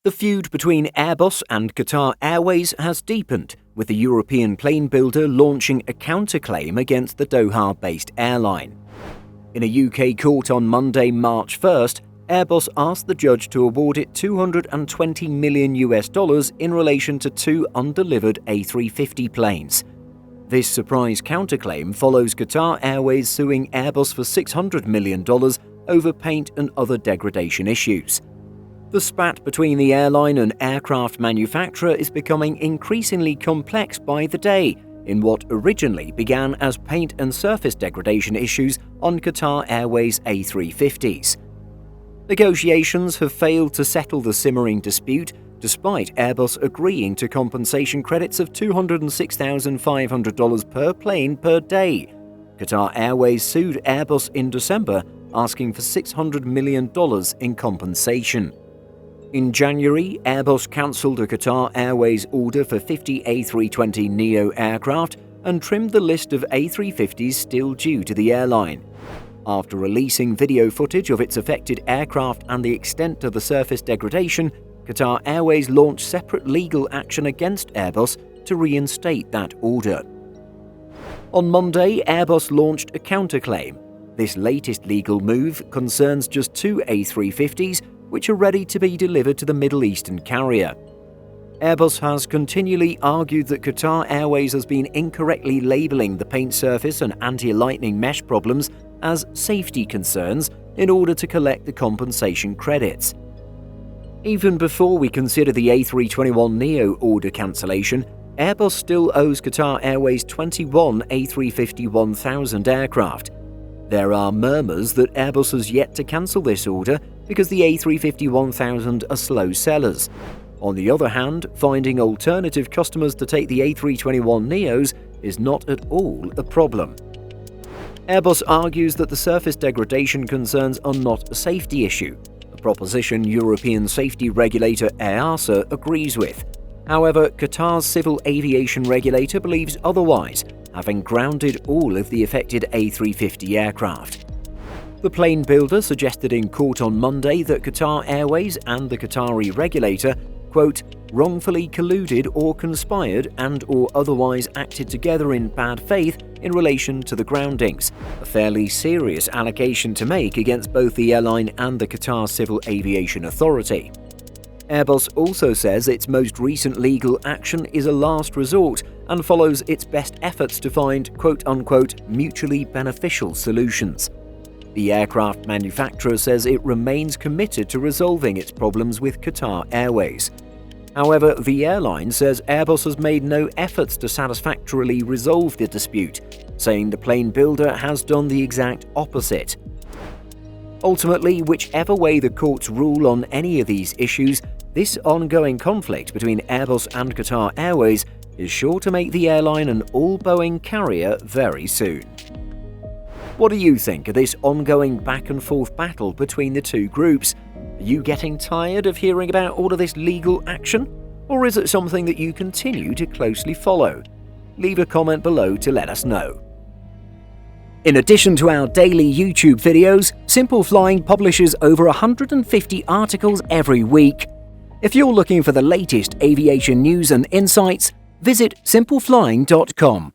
The feud between Airbus and Qatar Airways has deepened, with the European plane builder launching a counterclaim against the Doha-based airline. In a UK court on Monday, March 1st, Airbus asked the judge to award it $220 million in relation to two undelivered A350 planes. This surprise counterclaim follows Qatar Airways suing Airbus for $600 million over paint and other degradation issues. The spat between the airline and aircraft manufacturer is becoming increasingly complex by the day in what originally began as paint and surface degradation issues on Qatar Airways A350s. Negotiations have failed to settle the simmering dispute, despite Airbus agreeing to compensation credits of $206,500 per plane per day. Qatar Airways sued Airbus in December, asking for $600 million in compensation. In January, Airbus cancelled a Qatar Airways order for 50 A320neo aircraft and trimmed the list of A350s still due to the airline. After releasing video footage of its affected aircraft and the extent of the surface degradation, Qatar Airways launched separate legal action against Airbus to reinstate that order. On Monday, Airbus launched a counterclaim. This latest legal move concerns just two A350s, which are ready to be delivered to the Middle Eastern carrier. Airbus has continually argued that Qatar Airways has been incorrectly labelling the paint surface and anti-lightning mesh problems as safety concerns in order to collect the compensation credits. Even before we consider the A321neo order cancellation, Airbus still owes Qatar Airways 21 A350-1000 aircraft. There are murmurs that Airbus has yet to cancel this order because the A350-1000 are slow sellers. On the other hand, finding alternative customers to take the A321neos is not at all a problem. Airbus argues that the surface degradation concerns are not a safety issue, a proposition European safety regulator EASA agrees with. However, Qatar's civil aviation regulator believes otherwise, having grounded all of the affected A350 aircraft. The plane builder suggested in court on Monday that Qatar Airways and the Qatari regulator, quote, wrongfully colluded or conspired and/or otherwise acted together in bad faith in relation to the groundings, a fairly serious allegation to make against both the airline and the Qatar Civil Aviation Authority. Airbus also says its most recent legal action is a last resort and follows its best efforts to find quote-unquote mutually beneficial solutions. The aircraft manufacturer says it remains committed to resolving its problems with Qatar Airways. However, the airline says Airbus has made no efforts to satisfactorily resolve the dispute, saying the plane builder has done the exact opposite. Ultimately, whichever way the courts rule on any of these issues, this ongoing conflict between Airbus and Qatar Airways is sure to make the airline an all-Boeing carrier very soon. What do you think of this ongoing back-and-forth battle between the two groups? Are you getting tired of hearing about all of this legal action? Or is it something that you continue to closely follow? Leave a comment below to let us know. In addition to our daily YouTube videos, Simple Flying publishes over 150 articles every week. If you're looking for the latest aviation news and insights, visit simpleflying.com.